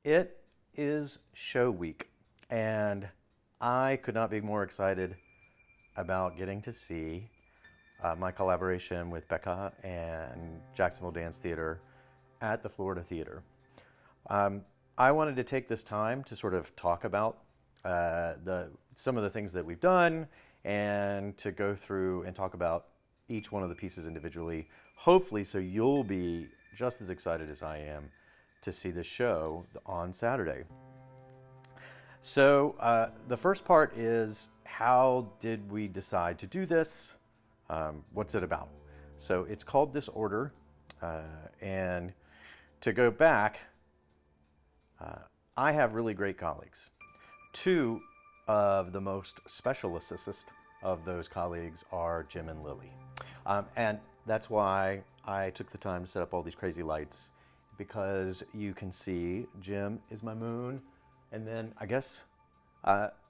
It is show week, and I could not be more excited about getting to see my collaboration with Becca and Jacksonville Dance Theater at the Florida Theater. I wanted to take this time to sort of talk about some of the things that we've done and to go through and talk about each one of the pieces individually, hopefully so you'll be just as excited as I am to see the show on Saturday. So the first part is, how did we decide to do this? What's it about? So it's called Disorder, and to go back, I have really great colleagues. Two of the most specialist of those colleagues are Jim and Lily. And that's why I took the time to set up all these crazy lights, because you can see Jim is my moon, and then I guess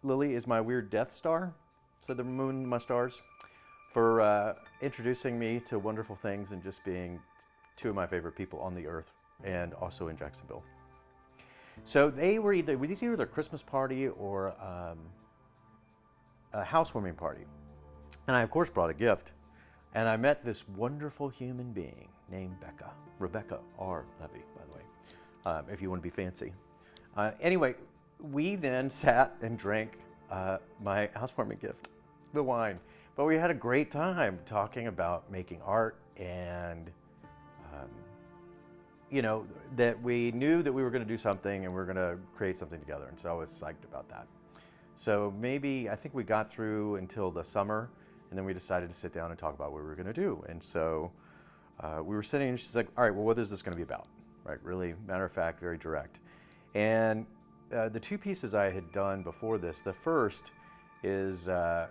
Lily is my weird Death Star. So the moon, my stars, for introducing me to wonderful things and just being two of my favorite people on the earth, and also in Jacksonville. So they were either their Christmas party or a housewarming party. And I, of course, brought a gift. And I met this wonderful human being named Becca, Rebecca Levy, by the way, if you want to be fancy. Anyway, we then sat and drank my housewarming gift, the wine. But we had a great time talking about making art and that we knew that we were going to do something and we were going to create something together. And so I was psyched about that. So I think we got through until the summer, and then we decided to sit down and talk about what we were going to do. And so we were sitting, and she's like, all right, well, what is this going to be about? Right? Really matter of fact, very direct. And the two pieces I had done before this, the first is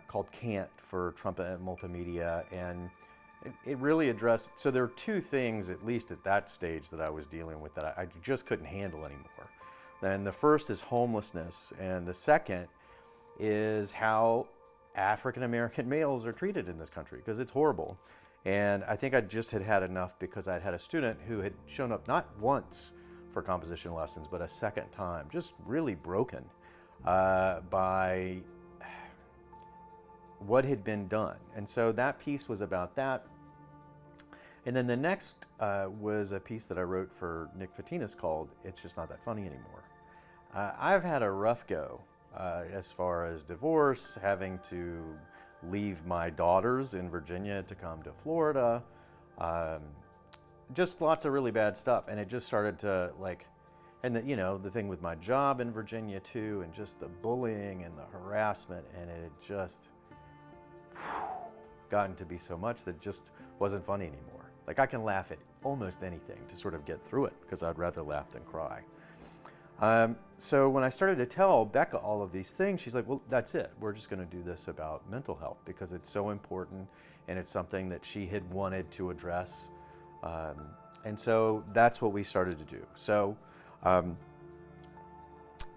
called Can't for trumpet and multimedia, and it really addressed, so there are two things, at least at that stage, that I was dealing with that I just couldn't handle anymore. And the first is homelessness, and the second is how African American males are treated in this country, because it's horrible. And I think I just had enough, because I'd had a student who had shown up not once for composition lessons, but a second time, just really broken by what had been done. And so that piece was about that. And then the next was a piece that I wrote for Nick Fatinas called It's Just Not That Funny Anymore. I've had a rough go as far as divorce, having to leave my daughters in Virginia to come to Florida, just lots of really bad stuff. And it just started to and the thing with my job in Virginia too, and just the bullying and the harassment, and it had just gotten to be so much that it just wasn't funny anymore. I can laugh at almost anything to sort of get through it, because I'd rather laugh than cry. So when I started to tell Becca all of these things, she's like, well, that's it. We're just going to do this about mental health, because it's so important, and it's something that she had wanted to address. And so that's what we started to do. So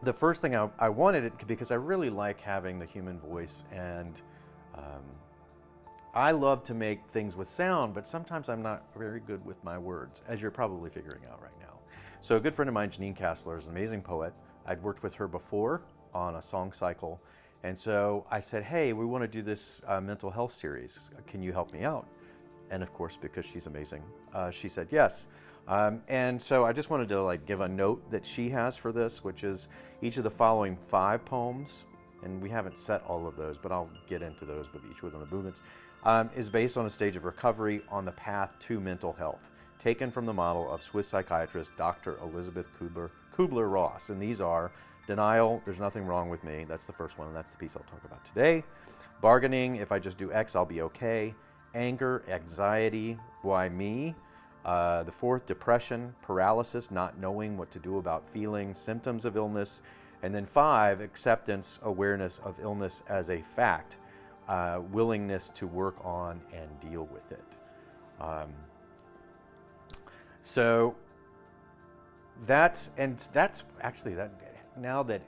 the first thing I wanted it, because I really like having the human voice, and I love to make things with sound, but sometimes I'm not very good with my words, as you're probably figuring out right now. So a good friend of mine, Jeanine Casler, is an amazing poet. I'd worked with her before on a song cycle. And so I said, hey, we want to do this mental health series. Can you help me out? And of course, because she's amazing, she said yes. And so I just wanted to give a note that she has for this, which is each of the following 5 poems, and we haven't set all of those, but I'll get into those with each one of the movements, is based on a stage of recovery on the path to mental health, taken from the model of Swiss psychiatrist Dr. Elizabeth Kubler-Ross. And these are denial, there's nothing wrong with me. That's the first one, and that's the piece I'll talk about today. Bargaining, if I just do X, I'll be okay. Anger, anxiety, why me? The fourth, depression, paralysis, not knowing what to do about feelings, symptoms of illness. And then 5, acceptance, awareness of illness as a fact, willingness to work on and deal with it. So that's actually that. Now that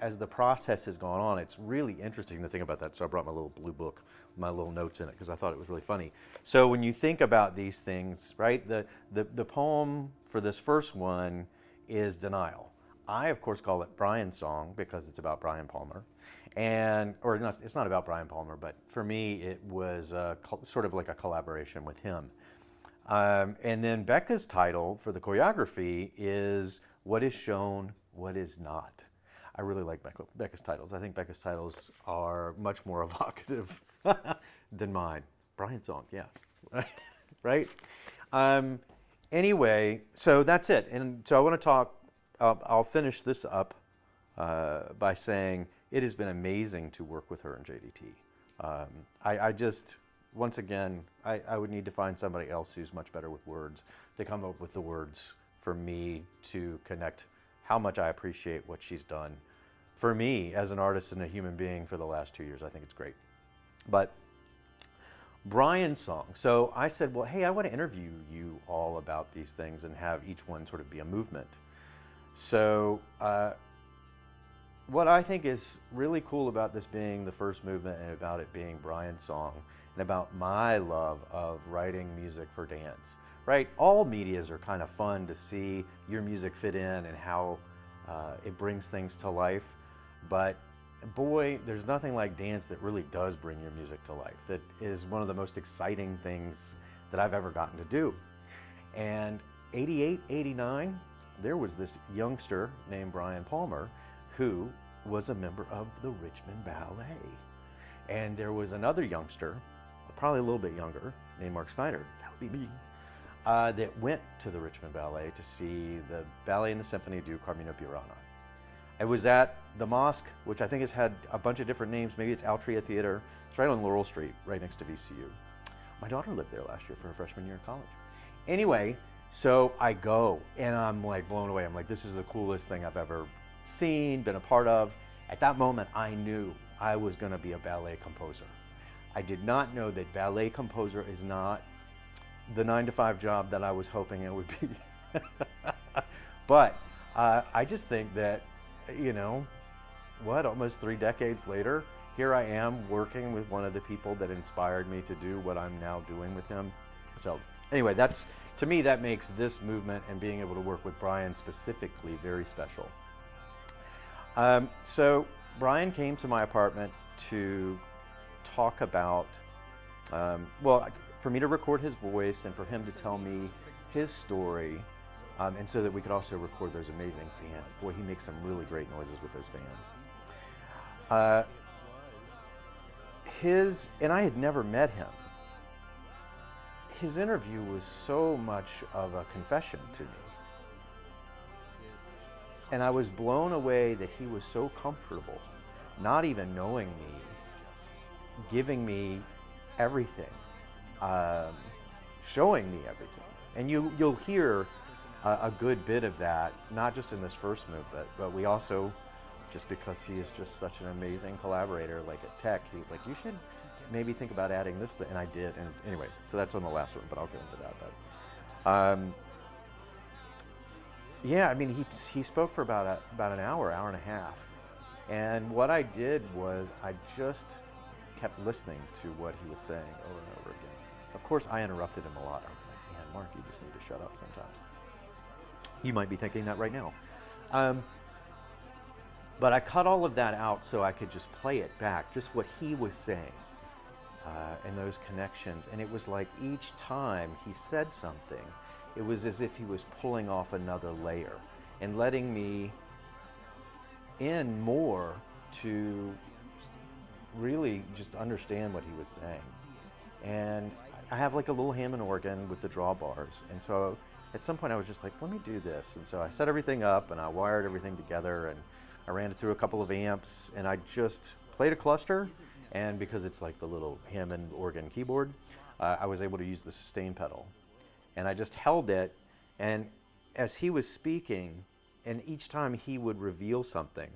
as the process has gone on, it's really interesting to think about that. So I brought my little blue book, my little notes in it, because I thought it was really funny. So when you think about these things, right, the poem for this first one is denial. I, of course, call it Brian's song because it's about Brian Palmer. Or not, it's not about Brian Palmer, but for me, it was sort of like a collaboration with him. And then Becca's title for the choreography is What is Shown, What is Not. I really like Becca's titles. I think Becca's titles are much more evocative than mine. Brian's song, yeah. Right? Anyway, so that's it. And so I want to talk, I'll finish this up by saying it has been amazing to work with her in JDT. I just, once again, I would need to find somebody else who's much better with words to come up with the words for me to connect how much I appreciate what she's done for me as an artist and a human being for the last 2 years. I think it's great. But Brian's song. So I said, well, hey, I want to interview you all about these things and have each one sort of be a movement. So what I think is really cool about this being the first movement and about it being Brian's song and about my love of writing music for dance, right? All medias are kind of fun to see your music fit in and how it brings things to life. But boy, there's nothing like dance that really does bring your music to life. That is one of the most exciting things that I've ever gotten to do. And 88, 89, there was this youngster named Brian Palmer who was a member of the Richmond Ballet. And there was another youngster, probably a little bit younger, named Mark Snyder, that would be me, that went to the Richmond Ballet to see the ballet and the symphony do Carmina Burana. I was at the mosque, which I think has had a bunch of different names. Maybe it's Altria Theater. It's right on Laurel Street, right next to VCU. My daughter lived there last year for her freshman year in college. Anyway, so I go, and I'm like blown away. I'm like, this is the coolest thing I've ever seen, been a part of. At that moment, I knew I was going to be a ballet composer. I did not know that ballet composer is not the 9-to-5 job that I was hoping it would be. But I just think that, you know, almost 3 decades later, here I am working with one of the people that inspired me to do what I'm now doing with him. So anyway, to me, that makes this movement and being able to work with Brian specifically very special. So Brian came to my apartment to talk about, for me to record his voice and for him to tell me his story, and so that we could also record those amazing fans. Boy, he makes some really great noises with those fans. And I had never met him. His interview was so much of a confession to me. And I was blown away that he was so comfortable, not even knowing me, giving me everything, showing me everything. And you'll hear a good bit of that, not just in this first movement, but we also, just because he is just such an amazing collaborator, like at Tech, he was like, you should maybe think about adding this, and I did. And anyway, so that's on the last one, but I'll get into that. But yeah, I mean, he spoke for about an hour and a half. And what I did was I just kept listening to what he was saying over and over again. Of course, I interrupted him a lot. I was like, man, Mark, you just need to shut up sometimes. You might be thinking that right now. But I cut all of that out so I could just play it back, just what he was saying, and those connections. And it was like each time he said something, it was as if he was pulling off another layer and letting me in more to really just understand what he was saying. And I have like a little Hammond organ with the drawbars. And so at some point I was just like, let me do this. And so I set everything up and I wired everything together and I ran it through a couple of amps and I just played a cluster. And because it's like the little Hammond organ keyboard, I was able to use the sustain pedal. And I just held it, and as he was speaking, and each time he would reveal something,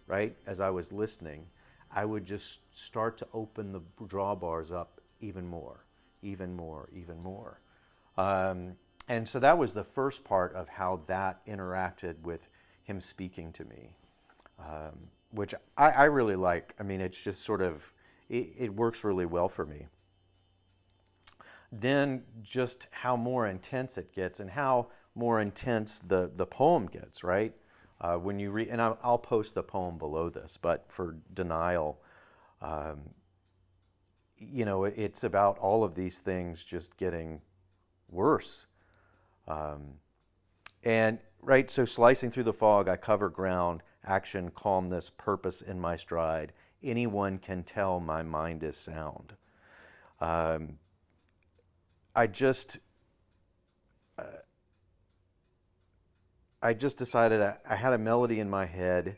right, as I was listening, I would just start to open the drawbars up even more, even more, even more. And so that was the first part of how that interacted with him speaking to me, which I really like. I mean, it's just sort of, it works really well for me. Then just how more intense it gets and how more intense the poem gets, right? When you read, and I'll post the poem below this, but for denial, you know, it's about all of these things just getting worse. And right, so slicing through the fog, I cover ground, action, calmness, purpose in my stride. Anyone can tell my mind is sound. I just, I just decided I had a melody in my head,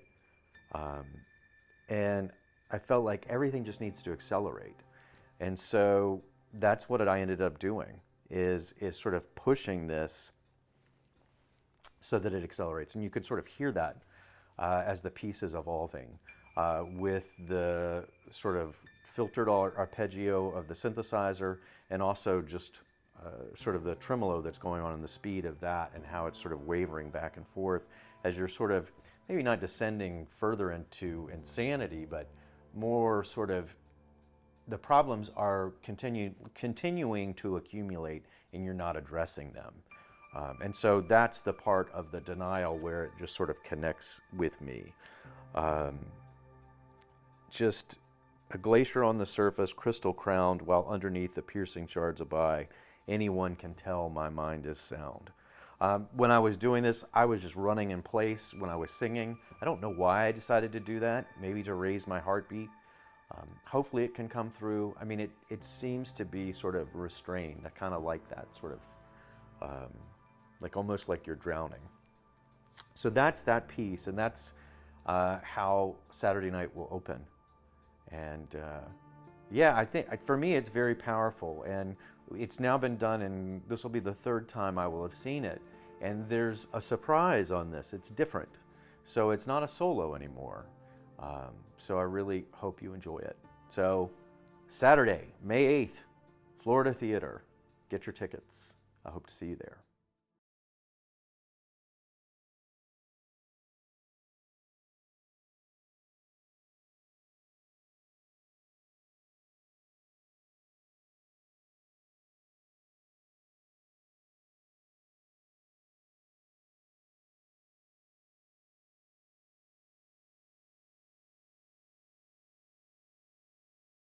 and I felt like everything just needs to accelerate. And so that's what I ended up doing, is sort of pushing this so that it accelerates. And you could sort of hear that as the piece is evolving with the sort of filtered arpeggio of the synthesizer, and also just sort of the tremolo that's going on in the speed of that, and how it's sort of wavering back and forth as you're sort of maybe not descending further into insanity, but more sort of the problems are continuing to accumulate and you're not addressing them. And so that's the part of the denial where it just sort of connects with me. Just a glacier on the surface, crystal crowned, while underneath the piercing shards abide, anyone can tell my mind is sound. When I was doing this, I was just running in place when I was singing. I don't know why I decided to do that, maybe to raise my heartbeat. Hopefully it can come through. I mean, it seems to be sort of restrained. I kind of like that sort of, like almost like you're drowning. So that's that piece, and that's how Saturday night will open. And yeah, I think for me it's very powerful, and it's now been done, and this will be the third time I will have seen it. And there's a surprise on this. It's different. So it's not a solo anymore. So I really hope you enjoy it. So Saturday, May 8th, Florida Theater. Get your tickets. I hope to see you there.